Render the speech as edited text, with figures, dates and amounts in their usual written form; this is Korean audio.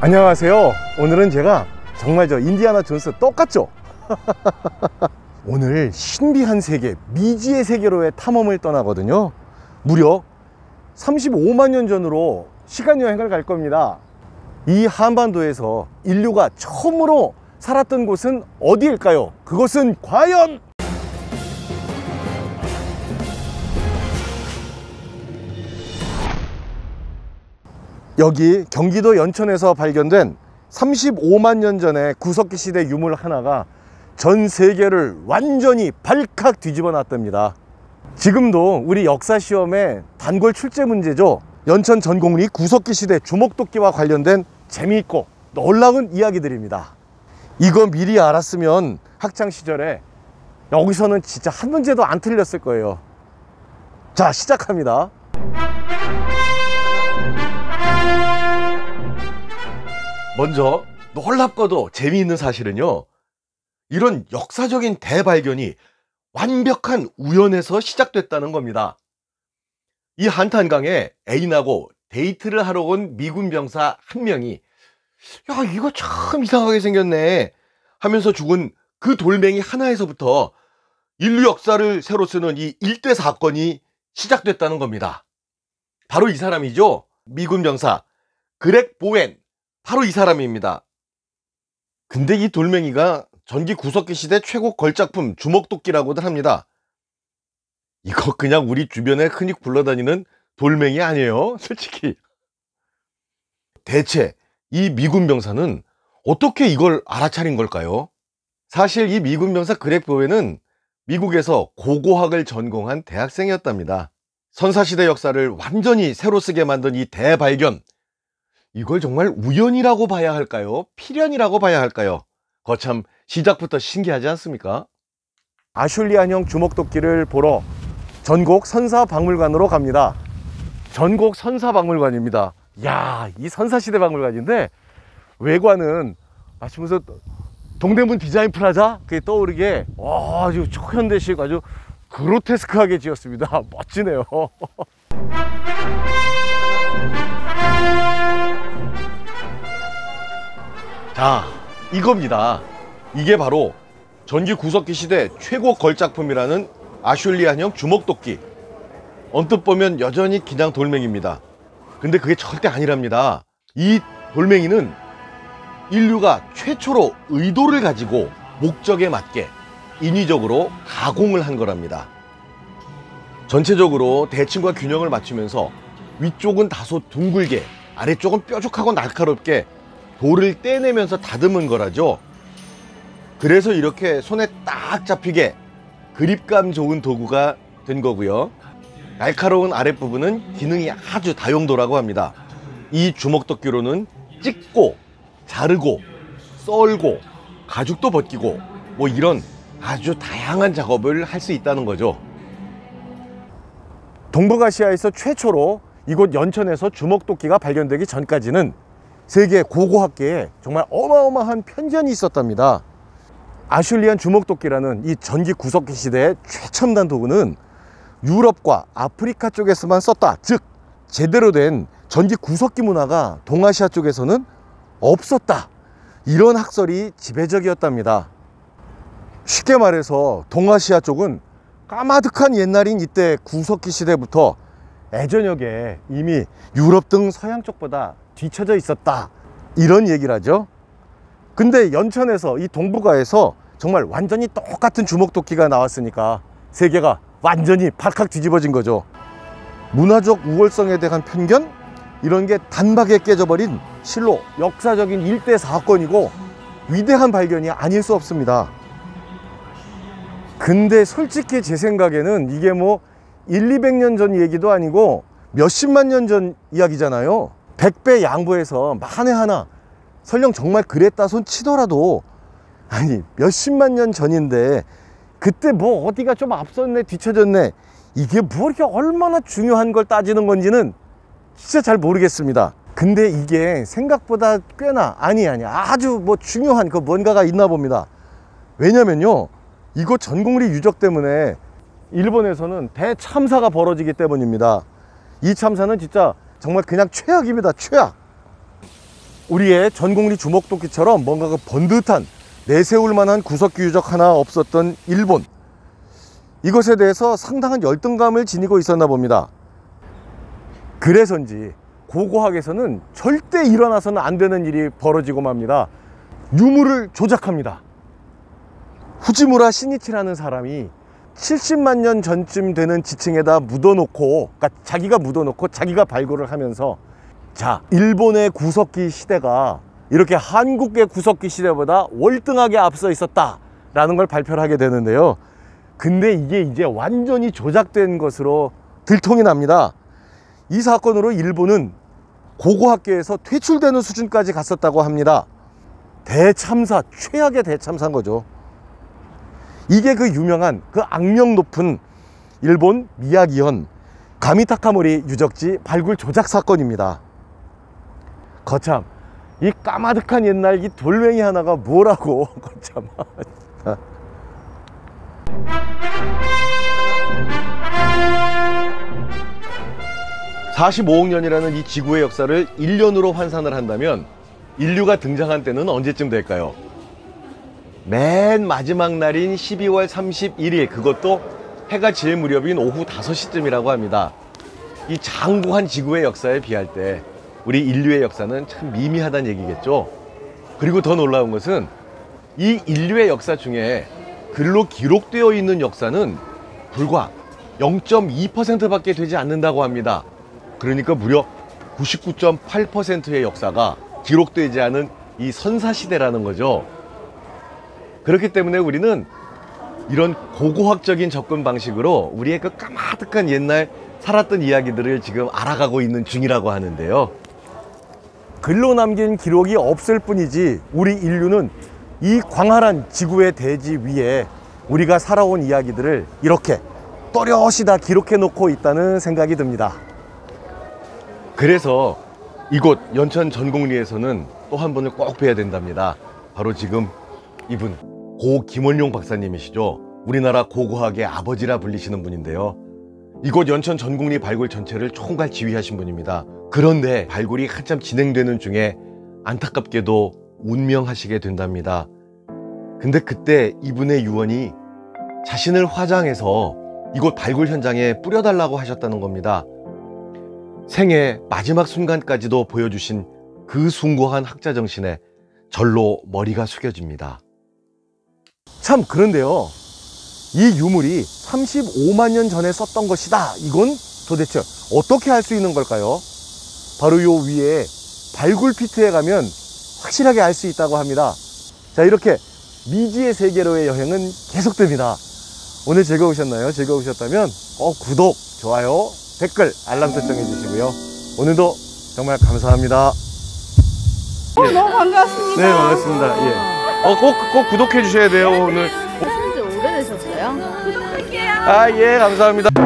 안녕하세요. 오늘은 제가 정말 인디아나 존스 똑같죠? 오늘 신비한 세계, 미지의 세계로의 탐험을 떠나거든요. 무려 35만 년 전으로 시간여행을 갈 겁니다. 이 한반도에서 인류가 처음으로 살았던 곳은 어디일까요? 그곳은 과연 여기 경기도 연천에서 발견된 35만 년 전의 구석기 시대 유물 하나가 전 세계를 완전히 발칵 뒤집어 놨답니다. 지금도 우리 역사 시험에 단골 출제 문제죠. 연천 전곡리 구석기 시대 주먹도끼와 관련된 재미있고 놀라운 이야기들입니다. 이거 미리 알았으면 학창 시절에 여기서는 진짜 한 문제도 안 틀렸을 거예요. 자, 시작합니다. 먼저 놀랍고도 재미있는 사실은요, 이런 역사적인 대발견이 완벽한 우연에서 시작됐다는 겁니다. 이 한탄강에 애인하고 데이트를 하러 온 미군 병사 한 명이 야, 이거 참 이상하게 생겼네 하면서 죽은 그 돌멩이 하나에서부터 인류 역사를 새로 쓰는 이 일대 사건이 시작됐다는 겁니다. 바로 이 사람이죠. 미군 병사 그렉 보웬, 바로 이 사람입니다. 근데 이 돌멩이가 전기 구석기 시대 최고 걸작품 주먹도끼라고들 합니다. 이거 그냥 우리 주변에 흔히 굴러다니는 돌멩이 아니에요, 솔직히. 대체 이 미군 병사는 어떻게 이걸 알아차린 걸까요? 사실 이 미군 병사 그렉 보웬은 미국에서 고고학을 전공한 대학생이었답니다. 선사시대 역사를 완전히 새로 쓰게 만든 이 대발견, 이걸 정말 우연이라고 봐야 할까요? 필연이라고 봐야 할까요? 거참 시작부터 신기하지 않습니까? 아슐리안형 주먹도끼를 보러 전곡 선사박물관으로 갑니다. 전곡 선사박물관입니다. 야, 이 선사시대 박물관인데 외관은 마치 무슨 동대문 디자인 플라자 그게 떠오르게 아주 초현대식 아주 그로테스크하게 지었습니다. 멋지네요. 자, 이겁니다. 이게 바로 전기 구석기 시대 최고 걸작품이라는 아슐리안형 주먹도끼. 언뜻 보면 여전히 그냥 돌멩이입니다. 근데 그게 절대 아니랍니다. 이 돌멩이는 인류가 최초로 의도를 가지고 목적에 맞게 인위적으로 가공을 한 거랍니다. 전체적으로 대칭과 균형을 맞추면서 위쪽은 다소 둥글게, 아래쪽은 뾰족하고 날카롭게 돌을 떼내면서 다듬은 거라죠. 그래서 이렇게 손에 딱 잡히게 그립감 좋은 도구가 된 거고요. 날카로운 아랫부분은 기능이 아주 다용도라고 합니다. 이 주먹도끼로는 찍고 자르고 썰고 가죽도 벗기고 뭐 이런 아주 다양한 작업을 할 수 있다는 거죠. 동북아시아에서 최초로 이곳 연천에서 주먹도끼가 발견되기 전까지는 세계 고고학계에 정말 어마어마한 편견이 있었답니다. 아슐리안 주먹도끼라는 이 전기 구석기 시대의 최첨단 도구는 유럽과 아프리카 쪽에서만 썼다, 즉 제대로 된 전기 구석기 문화가 동아시아 쪽에서는 없었다, 이런 학설이 지배적이었답니다. 쉽게 말해서 동아시아 쪽은 까마득한 옛날인 이때 구석기 시대부터 애저녁에 이미 유럽 등 서양 쪽보다 뒤처져 있었다, 이런 얘기를 하죠. 근데 연천에서 이 동북아에서 정말 완전히 똑같은 주먹도끼가 나왔으니까 세계가 완전히 발칵 뒤집어진 거죠. 문화적 우월성에 대한 편견, 이런 게 단박에 깨져버린 실로 역사적인 일대 사건이고 위대한 발견이 아닐 수 없습니다. 근데 솔직히 제 생각에는 이게 뭐 100~200년 전 얘기도 아니고 몇십만 년 전 이야기잖아요. 100배 양보해서 만에 하나 설령 정말 그랬다 손 치더라도, 아니 몇십만 년 전인데 그때 뭐 어디가 좀 앞섰네 뒤쳐졌네, 이게 뭐 이렇게 얼마나 중요한 걸 따지는 건지는 진짜 잘 모르겠습니다. 근데 이게 생각보다 꽤나 아주 뭐 중요한 그 뭔가가 있나 봅니다. 왜냐면요, 이곳 전곡리 유적 때문에 일본에서는 대참사가 벌어지기 때문입니다. 이 참사는 진짜 정말 그냥 최악입니다. 최악. 우리의 전곡리 주먹도끼처럼 뭔가 그 번듯한 내세울 만한 구석기 유적 하나 없었던 일본, 이것에 대해서 상당한 열등감을 지니고 있었나 봅니다. 그래서인지 고고학에서는 절대 일어나서는 안 되는 일이 벌어지고 맙니다. 유물을 조작합니다. 후지무라 시니치라는 사람이 70만 년 전쯤 되는 지층에다 묻어놓고, 그러니까 자기가 묻어놓고 자기가 발굴을 하면서, 자, 일본의 구석기 시대가 이렇게 한국의 구석기 시대보다 월등하게 앞서 있었다 라는 걸 발표를 하게 되는데요. 근데 이게 이제 완전히 조작된 것으로 들통이 납니다. 이 사건으로 일본은 고고학계에서 퇴출되는 수준까지 갔었다고 합니다. 대참사, 최악의 대참사인 거죠. 이게 그 유명한 그 악명 높은 일본 미야기현 가미타카모리 유적지 발굴 조작 사건입니다. 거참, 이 까마득한 옛날 이 돌멩이 하나가 뭐라고. 거참. 45억 년이라는 이 지구의 역사를 1년으로 환산을 한다면 인류가 등장한 때는 언제쯤 될까요? 맨 마지막 날인 12월 31일, 그것도 해가 질 무렵인 오후 5시쯤이라고 합니다. 이 장구한 지구의 역사에 비할 때 우리 인류의 역사는 참 미미하다는 얘기겠죠. 그리고 더 놀라운 것은 이 인류의 역사 중에 글로 기록되어 있는 역사는 불과 0.2% 밖에 되지 않는다고 합니다. 그러니까 무려 99.8%의 역사가 기록되지 않은 이 선사시대라는 거죠. 그렇기 때문에 우리는 이런 고고학적인 접근 방식으로 우리의 그 까마득한 옛날 살았던 이야기들을 지금 알아가고 있는 중이라고 하는데요. 글로 남긴 기록이 없을 뿐이지 우리 인류는 이 광활한 지구의 대지 위에 우리가 살아온 이야기들을 이렇게 또렷이 다 기록해 놓고 있다는 생각이 듭니다. 그래서 이곳 연천 전곡리에서는 또 한 분을 꼭 뵈야 된답니다. 바로 지금 이분, 고 김원룡 박사님이시죠. 우리나라 고고학의 아버지라 불리시는 분인데요. 이곳 연천 전곡리 발굴 전체를 총괄 지휘하신 분입니다. 그런데 발굴이 한참 진행되는 중에 안타깝게도 운명하시게 된답니다. 근데 그때 이분의 유언이 자신을 화장해서 이곳 발굴 현장에 뿌려달라고 하셨다는 겁니다. 생애 마지막 순간까지도 보여주신 그 숭고한 학자 정신에 절로 머리가 숙여집니다. 참, 그런데요, 이 유물이 35만 년 전에 썼던 것이다, 이건 도대체 어떻게 할 수 있는 걸까요? 바로 요 위에 발굴 피트에 가면 확실하게 알 수 있다고 합니다. 자, 이렇게 미지의 세계로의 여행은 계속됩니다. 오늘 즐거우셨나요? 즐거우셨다면 꼭 구독, 좋아요, 댓글, 알람 설정해 주시고요. 오늘도 정말 감사합니다. 너무 반갑습니다. 네, 반갑습니다. 예. 꼭 구독해 주셔야 돼요, 오늘. 하신 지 오래되셨어요? 구독할게요. 아, 예, 감사합니다.